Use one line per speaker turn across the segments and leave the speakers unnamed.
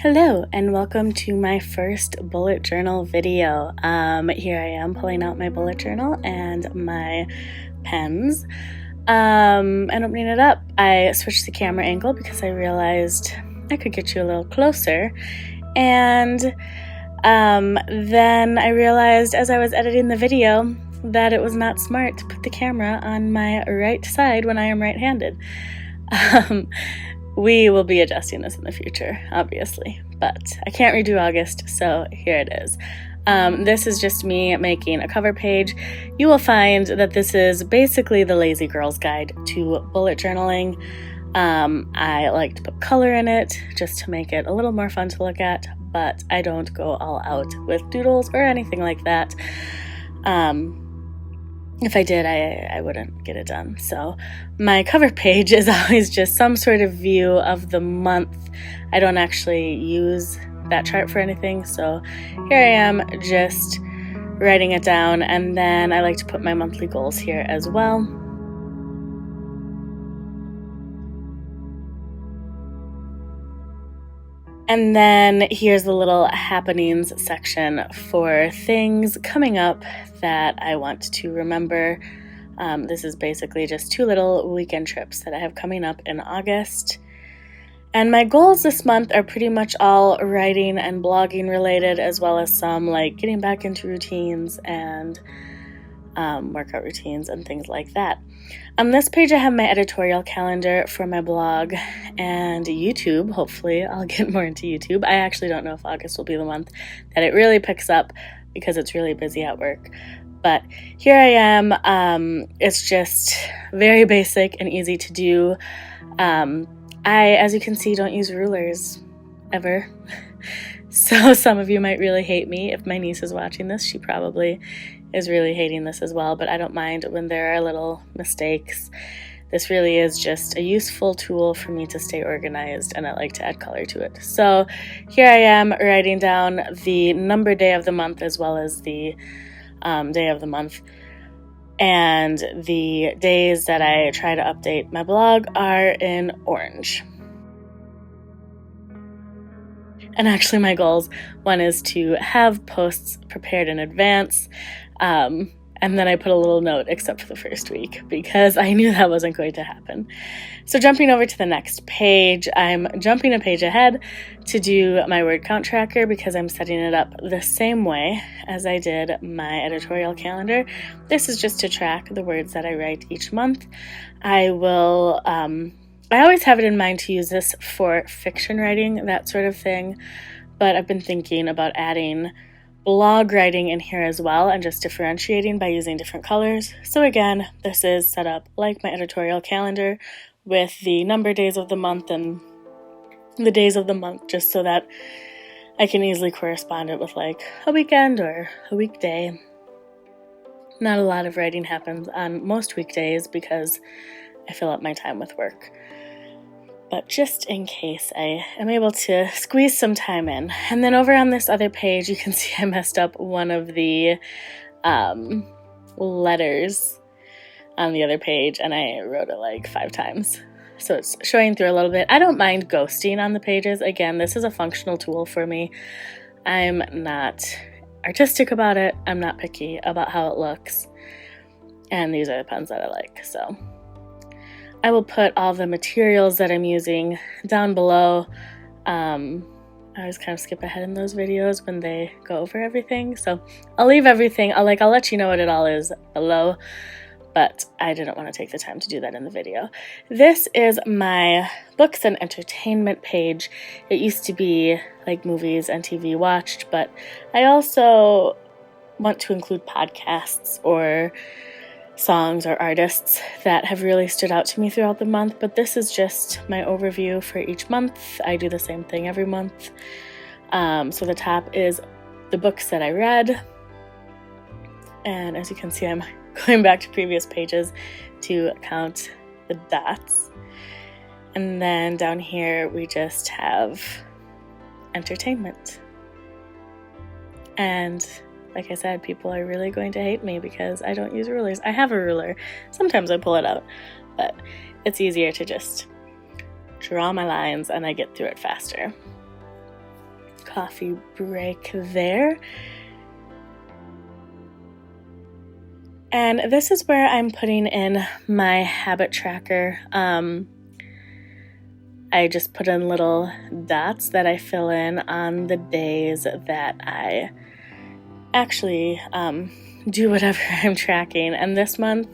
Hello and welcome to my first bullet journal video. Here I am pulling out my bullet journal and my pens and opening it up. I switched the camera angle because I realized I could get you a little closer, and then I realized as I was editing the video that it was not smart to put the camera on my right side when I am right-handed. We will be adjusting this in the future, obviously, but I can't redo August, so here it is. This is just me making a cover page. You will find that this is basically the lazy girl's guide to bullet journaling. I like to put color in it just to make it a little more fun to look at, but I don't go all out with doodles or anything like that. If I did, I wouldn't get it done. So my cover page is always just some sort of view of the month. I don't actually use that chart for anything, so here I am just writing it down, and then I like to put my monthly goals here as well. And then here's the little happenings section for things coming up that I want to remember. This is basically just 2 little weekend trips that I have coming up in August. And my goals this month are pretty much all writing and blogging related, as well as some like getting back into routines and workout routines and things like that. On this page I have my editorial calendar for my blog and YouTube. Hopefully I'll get more into YouTube. I actually don't know if August will be the month that it really picks up because it's really busy at work. But here I am. It's just very basic and easy to do. I, as you can see, don't use rulers ever. So some of you might really hate me. If my niece is watching this, she probably is really hating this as well, but I don't mind when there are little mistakes. This really is just a useful tool for me to stay organized, and I like to add color to it. So here I am writing down the number day of the month as well as the day of the month. And the days that I try to update my blog are in orange. And actually my goals, one is to have posts prepared in advance, and then I put a little note except for the first week because I knew that wasn't going to happen. So jumping over to the next page, I'm jumping a page ahead to do my word count tracker because I'm setting it up the same way as I did my editorial calendar. This is just to track the words that I write each month. I always have it in mind to use this for fiction writing, that sort of thing, but I've been thinking about adding blog writing in here as well and just differentiating by using different colors. So again, this is set up like my editorial calendar with the number days of the month and the days of the month, just so that I can easily correspond it with like a weekend or a weekday. Not a lot of writing happens on most weekdays because I fill up my time with work. But just in case, I am able to squeeze some time in. And then over on this other page, you can see I messed up one of the letters on the other page, and I wrote it like 5 times. So it's showing through a little bit. I don't mind ghosting on the pages. Again, this is a functional tool for me. I'm not artistic about it. I'm not picky about how it looks. And these are the pens that I like, so I will put all the materials that I'm using down below. I always kind of skip ahead in those videos when they go over everything. So I'll leave everything. I'll let you know what it all is below, but I didn't want to take the time to do that in the video. This is my books and entertainment page. It used to be like movies and TV watched, but I also want to include podcasts or songs or artists that have really stood out to me throughout the month, but this is just my overview for each month. I do the same thing every month. So the top is the books that I read, and as you can see, I'm going back to previous pages to count the dots. And then down here we just have entertainment. And like I said, people are really going to hate me because I don't use rulers. I have a ruler. Sometimes I pull it out, but it's easier to just draw my lines and I get through it faster. coffee break there. And this is where I'm putting in my habit tracker. I just put in little dots that I fill in on the days that I actually do whatever I'm tracking. And this month,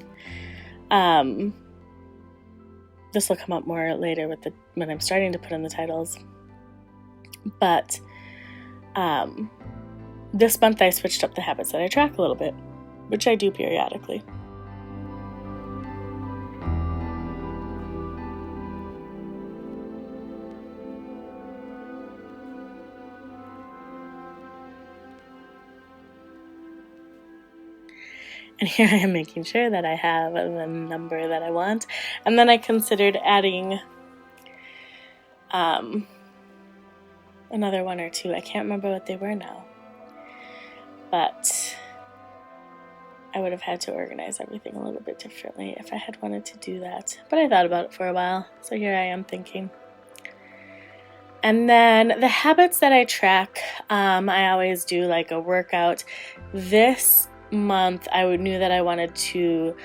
this will come up more later when I'm starting to put in the titles. But this month I switched up the habits that I track a little bit, which I do periodically. And here I am making sure that I have the number that I want. And then I considered adding another one or two. I can't remember what they were now. But I would have had to organize everything a little bit differently if I had wanted to do that. But I thought about it for a while, so here I am thinking. And then the habits that I track, I always do like a workout. This month I knew that I wanted to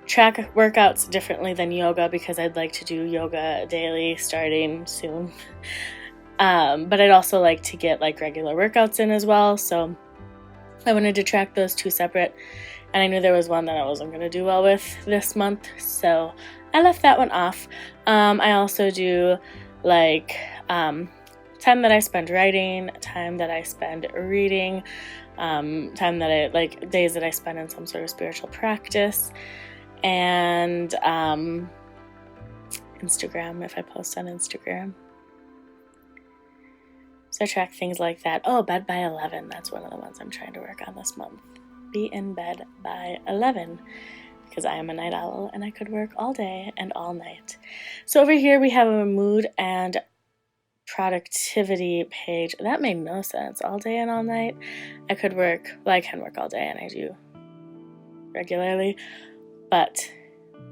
track workouts differently than yoga because I'd like to do yoga daily starting soon. But I'd also like to get like regular workouts in as well. So I wanted to track those two separate. And I knew there was one that I wasn't going to do well with this month, so I left that one off. I also do like time that I spend writing, time that I spend reading, time that I like days that I spend in some sort of spiritual practice, and Instagram if I post on Instagram. So I track things like that. Oh, bed by 11. That's one of the ones I'm trying to work on this month. Be in bed by 11 because I am a night owl and I could work all day and all night. So over here we have a mood and productivity page. That made no sense. All day and all night. I could work, well, I can work all day and I do regularly, but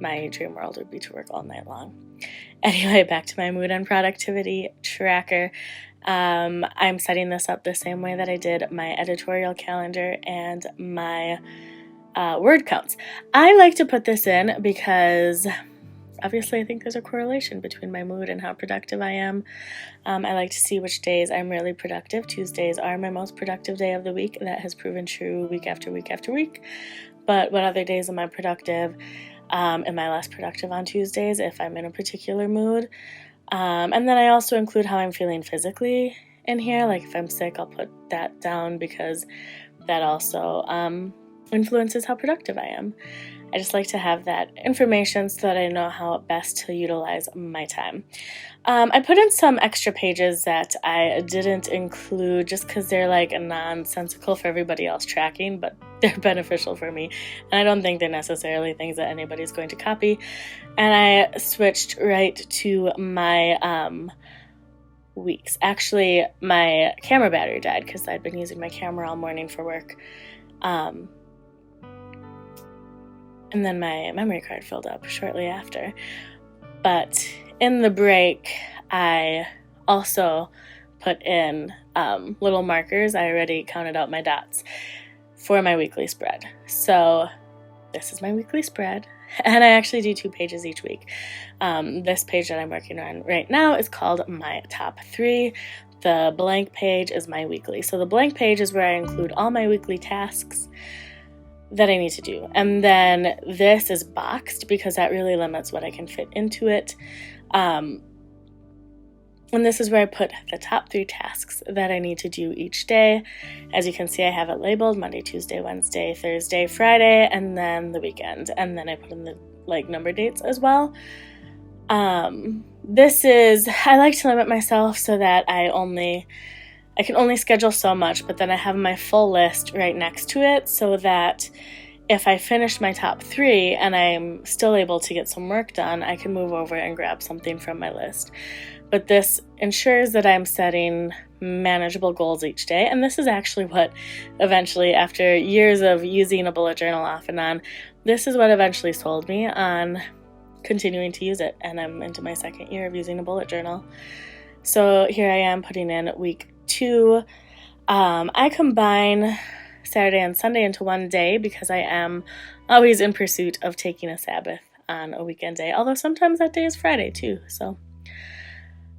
my dream world would be to work all night long. Anyway, back to my mood and productivity tracker. I'm setting this up the same way that I did my editorial calendar and my word counts. I like to put this in because obviously I think there's a correlation between my mood and how productive I am. I like to see which days I'm really productive. Tuesdays are my most productive day of the week. That has proven true week after week after week. But what other days am I productive? Am I less productive on Tuesdays if I'm in a particular mood? And then I also include how I'm feeling physically in here. Like if I'm sick, I'll put that down because that also influences how productive I am. I just like to have that information so that I know how best to utilize my time. I put in some extra pages that I didn't include just because they're like nonsensical for everybody else tracking, but they're beneficial for me. And I don't think they're necessarily things that anybody's going to copy. And I switched right to my weeks. Actually, my camera battery died because I'd been using my camera all morning for work. And then my memory card filled up shortly after. But in the break, I also put in little markers. I already counted out my dots for my weekly spread. So this is my weekly spread. And I actually do 2 pages each week. This page that I'm working on right now is called My Top 3. The blank page is my weekly. So the blank page is where I include all my weekly tasks that I need to do. And then this is boxed because that really limits what I can fit into it. And this is where I put the top 3 tasks that I need to do each day. As you can see, I have it labeled Monday, Tuesday, Wednesday, Thursday, Friday, and then the weekend. And then I put in the number dates as well. I like to limit myself so that I can only schedule so much, but then I have my full list right next to it so that if I finish my top 3 and I'm still able to get some work done, I can move over and grab something from my list. But this ensures that I'm setting manageable goals each day. And this is actually what eventually, after years of using a bullet journal off and on, this is what eventually sold me on continuing to use it. And I'm into my 2nd year of using a bullet journal. So here I am putting in week to, I combine Saturday and Sunday into one day because I am always in pursuit of taking a Sabbath on a weekend day, although sometimes that day is Friday too, so.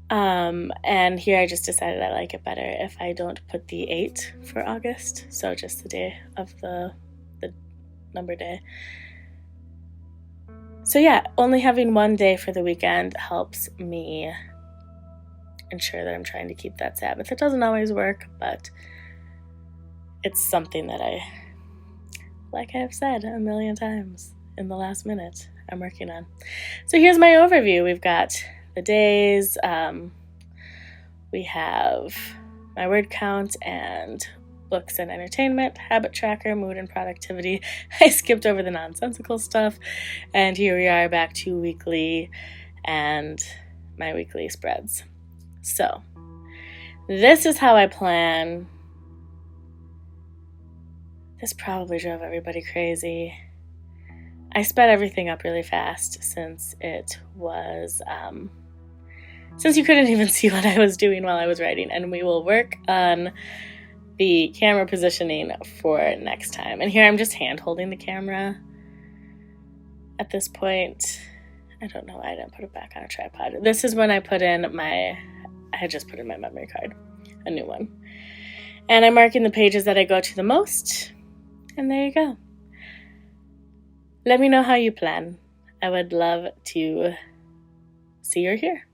And here I just decided I like it better if I don't put the 8 for August, so just the day of the number day. So yeah, only having one day for the weekend helps me ensure that I'm trying to keep that Sabbath. It doesn't always work, but it's something that like I've said a million times in the last minute, I'm working on. So here's my overview. We've got the days, we have my word count and books and entertainment, habit tracker, mood and productivity. I skipped over the nonsensical stuff, and here we are back to weekly and my weekly spreads. So this is how I plan. This probably drove everybody crazy. I sped everything up really fast since it was, since you couldn't even see what I was doing while I was writing, and we will work on the camera positioning for next time. And here I'm just hand holding the camera at this point. I don't know why I didn't put it back on a tripod. This is when I put in I had just put in my memory card, a new one. And I'm marking the pages that I go to the most, and there you go. Let me know how you plan. I would love to see or hear.